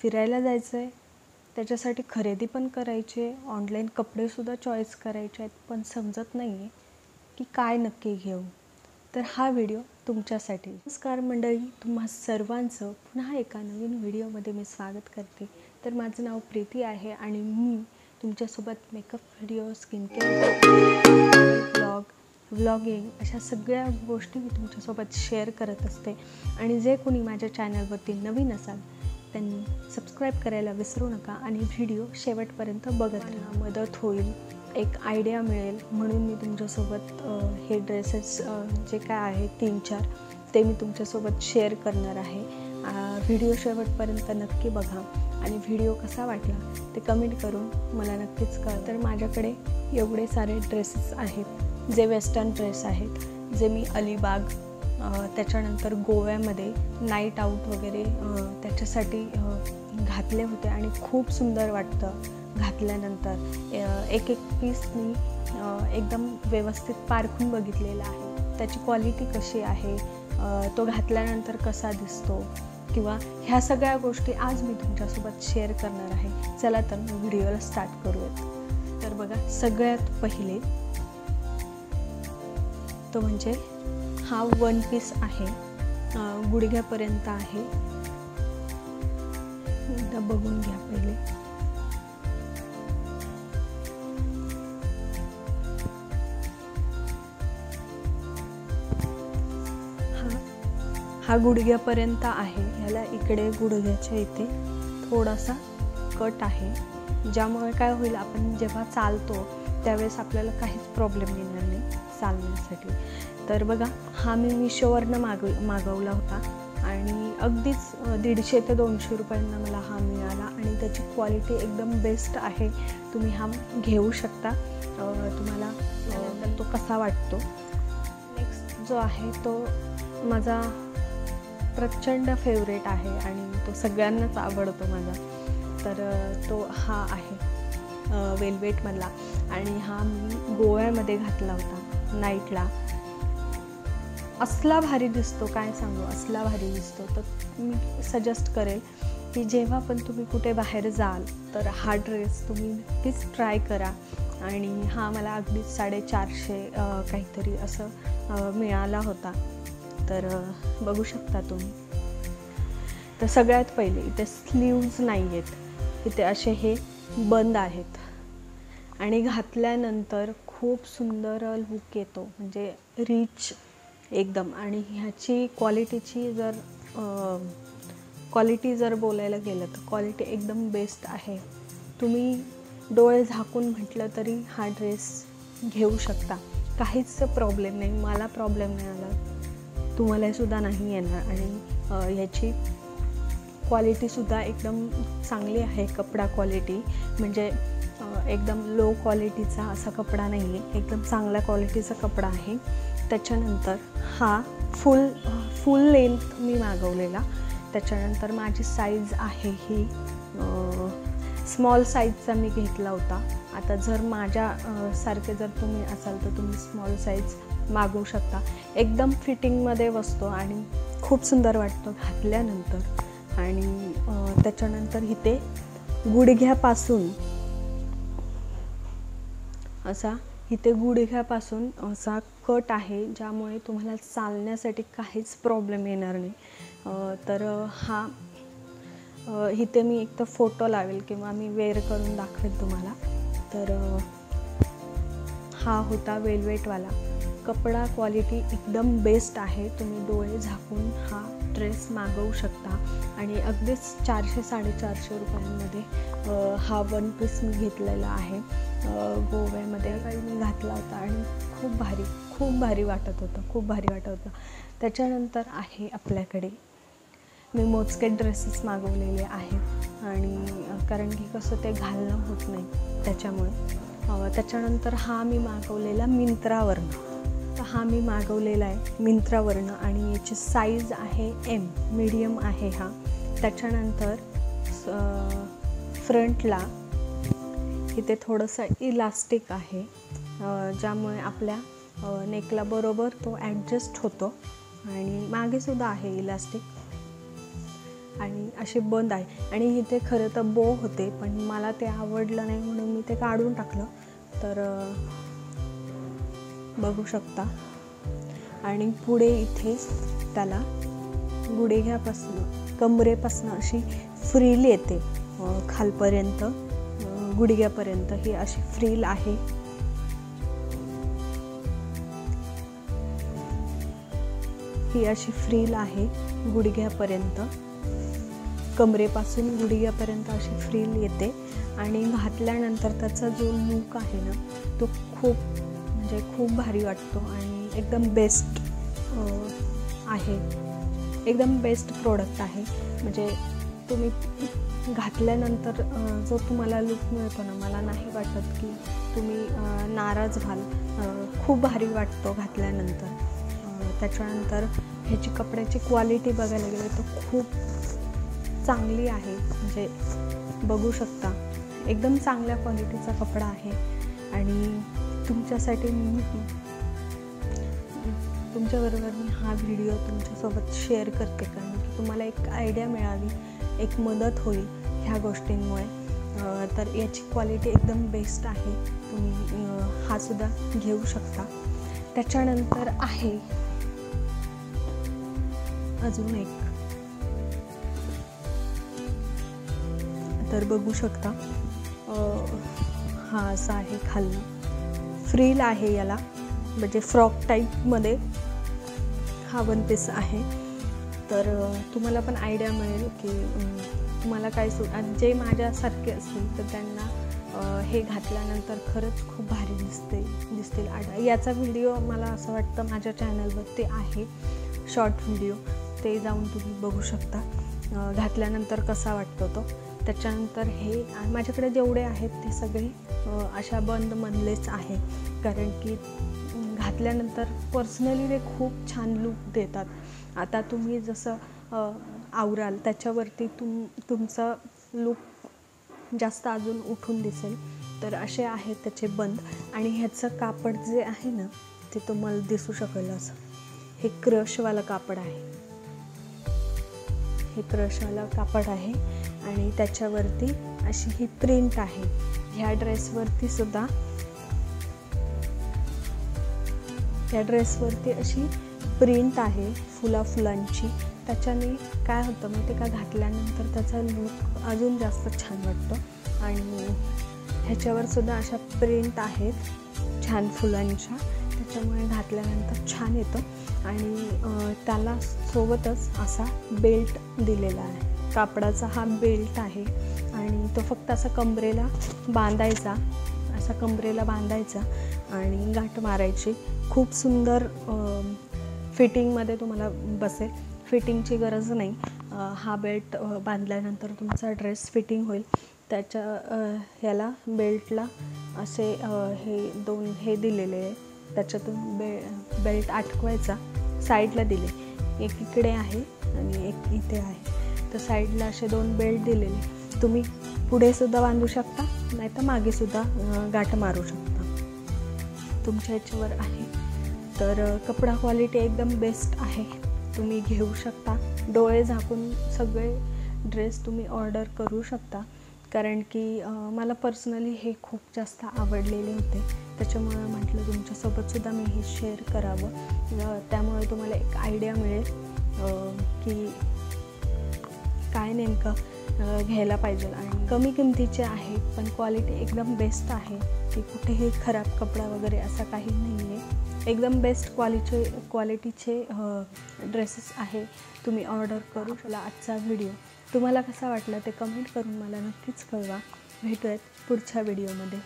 फिरायला जायचं आहे, त्याच्यासाठी खरेदी पण करायची आहे, ऑनलाईन कपडेसुद्धा चॉईस करायचे आहेत, पण समजत नाही आहे की काय नक्की घेऊ. तर हा व्हिडिओ तुमच्यासाठी. नमस्कार मंडळी, तुम्हा सर्वांचं पुन्हा एका नवीन व्हिडिओमध्ये मी स्वागत करते. तर माझं नाव प्रीती आहे आणि मी तुमच्यासोबत makeup video, skin care vlogging अशा सगळ्या गोष्टी मी तुमच्यासोबत शेअर करत असते. आणि जे कोणी माझ्या चॅनलवरती नवीन असाल त्यांनी सबस्क्राईब करायला विसरू नका आणि व्हिडिओ शेवटपर्यंत बघत राहा. मदत होईल, एक आयडिया मिळेल म्हणून मी तुमच्यासोबत हे ड्रेसेस जे काय आहे 3-4 ते मी तुमच्यासोबत शेअर करणार आहे. व्हिडिओ शेवटपर्यंत नक्की बघा आणि व्हिडिओ कसा वाटला ते कमेंट करून मला नक्कीच कळवा. तर माझ्याकडे एवढे सारे ड्रेसेस आहेत जे वेस्टर्न ड्रेस आहेत, जे मी अलिबाग त्याच्यानंतर गोव्यामध्ये नाईट आऊट वगैरे त्याच्यासाठी घातले होते आणि खूप सुंदर वाटतं घातल्यानंतर. एक पीस मी एकदम व्यवस्थित पारखून बघितलेला आहे, त्याची क्वालिटी कशी आहे, तो घातल्यानंतर कसा दिसतो किंवा ह्या सगळ्या गोष्टी आज मी तुमच्यासोबत शेअर करणार आहे. चला तर मी व्हिडिओला स्टार्ट करूयात. तर बघा, सगळ्यात पहिले तो म्हणजे हा वन पीस आहे, गुडघ्यापर्यंत आहे. एकदा बघून घ्या पहिले. हा गुडघ्यापर्यंत आहे. ह्याला इकडे गुडघ्याच्या इथे थोडासा कट आहे, ज्यामुळे काय होईल, आपण जेव्हा चालतो त्यावेळेस आपल्याला काहीच प्रॉब्लेम येणार नाही चालण्यासाठी. तर बघा, हा मी मिशोवरनं मागवला होता आणि अगदीच 150 ते 200 रुपयांना मला हा मिळाला आणि त्याची क्वालिटी एकदम बेस्ट आहे. तुम्ही हा घेऊ शकता, तुम्हाला तो कसा वाटतो. नेक्स्ट जो आहे तो माझा प्रचंड फेवरेट आहे आणि तो सगळ्यांनाच आवडतो माझा. तर तो हा आहे वेल्वेटमधला आणि हा मी गोव्यामध्ये घातला होता नाईटला. असला भारी दिसतो, काय सांगू, असला भारी दिसतो. तर मी सजेस्ट करेल की जेव्हा पण तुम्ही कुठे बाहेर जाल तर हा ड्रेस तुम्ही नक्कीच ट्राय करा. आणि हा मला अगदीच 450 काहीतरी असं मिळाला होता. तर बघू शकता तुम्ही. तर सगळ्यात पहिले इथे स्लीव्ज नाही आहेत, इथे असे हे बंद आहेत आणि घातल्यानंतर खूप सुंदर लुक येतो, म्हणजे रिच एकदम. आणि ह्याची क्वालिटी जर बोलायला गेलं तर क्वालिटी एकदम बेस्ट आहे. तुम्ही डोळे झाकून म्हटलं तरी हा ड्रेस घेऊ शकता, काहीच प्रॉब्लेम नाही. मला प्रॉब्लेम नाही आला, तुम्हालासुद्धा नाही येणार. आणि ह्याची क्वालिटीसुद्धा एकदम चांगली आहे. कपडा क्वालिटी म्हणजे एकदम लो क्वालिटीचा असा कपडा नाही आहे, एकदम चांगल्या क्वालिटीचा कपडा आहे. त्याच्यानंतर हा फुल लेंथ मी मागवलेला. त्याच्यानंतर माझी साईज आहे ही स्मॉल साईजचा मी घेतला होता. आता जर माझ्या सारखे जर तुम्ही असाल तर तुम्ही स्मॉल साईज मागवू शकता. एकदम फिटिंगमध्ये बसतो आणि खूप सुंदर वाटतो घातल्यानंतर. आणि त्याच्यानंतर इथे गुडघ्यापासून असा कट आहे, ज्यामुळे तुम्हाला चालण्यासाठी काहीच प्रॉब्लेम येणार नाही. तर हा इथे मी एक तर फोटो लावेल किंवा मी वेअर करून दाखवेल तुम्हाला. तर हा होता वेलवेटवाला. कपडा क्वालिटी एकदम बेस्ट आहे. तुम्ही डोळे झाकून हा ड्रेस मागवू शकता आणि अगदीच 400-450 रुपयांमध्ये हा वन पीस मी घेतलेला आहे. गोव्यामध्ये काही मी घातला होता आणि खूप भारी वाटत होतं. त्याच्यानंतर आहे आपल्याकडे मी मोजके ड्रेसेस मागवलेले आहेत आणि कारण की कसं ते घालणं होत नाही त्याच्यामुळे. त्याच्यानंतर हा मी मागवलेला मिंत्रावरनं. तर हा मी मागवलेला आहे मिंत्रावरनं आणि याची साईज आहे M, मीडियम आहे हा. त्याच्यानंतर फ्रंटला इथे थोडंसं इलास्टिक आहे, ज्यामुळे आपल्या नेकला बरोबर तो ॲडजस्ट होतो आणि मागेसुद्धा आहे इलास्टिक. आणि असे बंद आहे आणि इथे खरं तर बो होते, पण मला ते आवडलं नाही म्हणून मी ते काढून टाकलं. तर बघू शकता. आणि पुढे इथे त्याला गुडघ्यापासून कमरेपासून अशी फ्रील येते खालपर्यंत, गुडघ्यापर्यंत ही अशी फ्रील आहे. ही अशी फ्रील आहे गुडघ्यापर्यंत, कमरेपासून गुडघ्यापर्यंत अशी फ्रील येते. आणि घातल्यानंतर त्याचा जो लूक आहे ना तो खूप भारी वाटतो आणि एकदम बेस्ट आहे, एकदम बेस्ट प्रोडक्ट आहे. म्हणजे तुम्ही घातल्यानंतर जो तुम्हाला लूक मिळतो ना, मला नाही वाटत की तुम्ही नाराज व्हाल. खूप भारी वाटतो घातल्यानंतर. त्याच्यानंतर ह्याची कपड्याची क्वालिटी बघायला गेलं तर खूप चांगली आहे. म्हणजे बघू शकता एकदम चांगल्या क्वालिटीचा कपडा आहे. आणि तुमच्यासाठी तुमच्याबरोबर मी हा व्हिडिओ तुमच्यासोबत शेअर करते, कारण की तुम्हाला एक आयडिया मिळावी, एक मदत होईल ह्या गोष्टींमुळे. तर याची क्वालिटी एकदम बेस्ट आहे. तुम्ही हा सुद्धा घेऊ शकता. त्याच्यानंतर आहे अजून एक, तर बघू शकता हा असा आहे. खाली फ्रील आहे याला, म्हणजे फ्रॉक टाईपमध्ये हा वन पीस आहे. तर तुम्हाला पण आयडिया मिळेल की तुम्हाला काय जे माझ्यासारखे असतील तर त्यांना हे घातल्यानंतर खरंच खूप भारी दिसतील. याचा व्हिडिओ मला असं वाटतं माझ्या चॅनलवरती आहे, शॉर्ट व्हिडिओ, ते जाऊन तुम्ही बघू शकता घातल्यानंतर कसा वाटतो तो. त्याच्यानंतर हे माझ्याकडे जेवढे आहेत ते सगळे अशा बंदमधलेच आहे, कारण की घातल्यानंतर पर्सनली ते खूप छान लूक देतात. आता तुम्ही जसं आवराल त्याच्यावरती तुमचा लूक जास्त अजून उठून दिसेल. तर असे आहेत त्याचे बंद. आणि ह्याचं कापड जे आहे ना ते तुम्हाला दिसू शकेल असं, हे क्रशवालं कापड आहे, हे क्रशवालं कापड आहे. आणि त्याच्यावरती अशी ही प्रिंट आहे. ह्या ड्रेसवरती सुद्धा अशी प्रिंट आहे फुलांची. त्याच्याने काय होतं माहिती का, घातल्यानंतर त्याचा लूक अजून जास्त छान वाटतो. आणि ह्याच्यावर सुद्धा अशा प्रिंट आहेत छान फुलांच्या, त्याच्यामुळे घातल्यानंतर छान येतं. आणि त्याला सोबतच असा बेल्ट दिलेला आहे, कापडाचा हा बेल्ट आहे. आणि तो फक्त असा कमरेला बांधायचा आणि गाठ मारायची. खूप सुंदर फिटिंगमध्ये तुम्हाला बसेल, फिटिंगची गरज नाही. हा बेल्ट बांधल्यानंतर तुमचा ड्रेस फिटिंग होईल. ह्याला बेल्टला असे हे दिलेले आहे, त्याच्यातून बेल्ट अटकवायचा. साईडला दिले, एक इकडे आहे आणि एक इथे आहे. तर साईडला असे 2 बेल्ट दिलेले. तुम्ही पुढे सुद्धा बांधू शकता, नाही तर मागे सुद्धा गाठ मारू शकता, तुमच्या ह्याच्यावर आहे. तर कपडा क्वालिटी एकदम बेस्ट आहे, तुम्ही घेऊ शकता. डोळे झाकून सगळे ड्रेस तुम्ही ऑर्डर करू शकता, कारण की मला पर्सनली हे खूप जास्त आवडलेले होते. त्याच्यामुळे म्हटलं तुमच्यासोबतसुद्धा मी हे शेअर करावं. त्यामुळे तुम्हाला एक आयडिया मिळेल की काय नेमकं घ्यायला पाहिजे. आणि कमी किमतीचे आहे पण क्वालिटी एकदम बेस्ट आहे, की कुठेही खराब कपडा वगैरे असा काही नाही आहे. एकदम बेस्ट क्वालिटीचे ड्रेसेस आहे, तुम्ही ऑर्डर करू शकता. आजचा व्हिडिओ तुम्हाला कसा वाटला ते कमेंट करून मला नक्कीच कळवा. भेटूयात पुढच्या व्हिडिओमध्ये.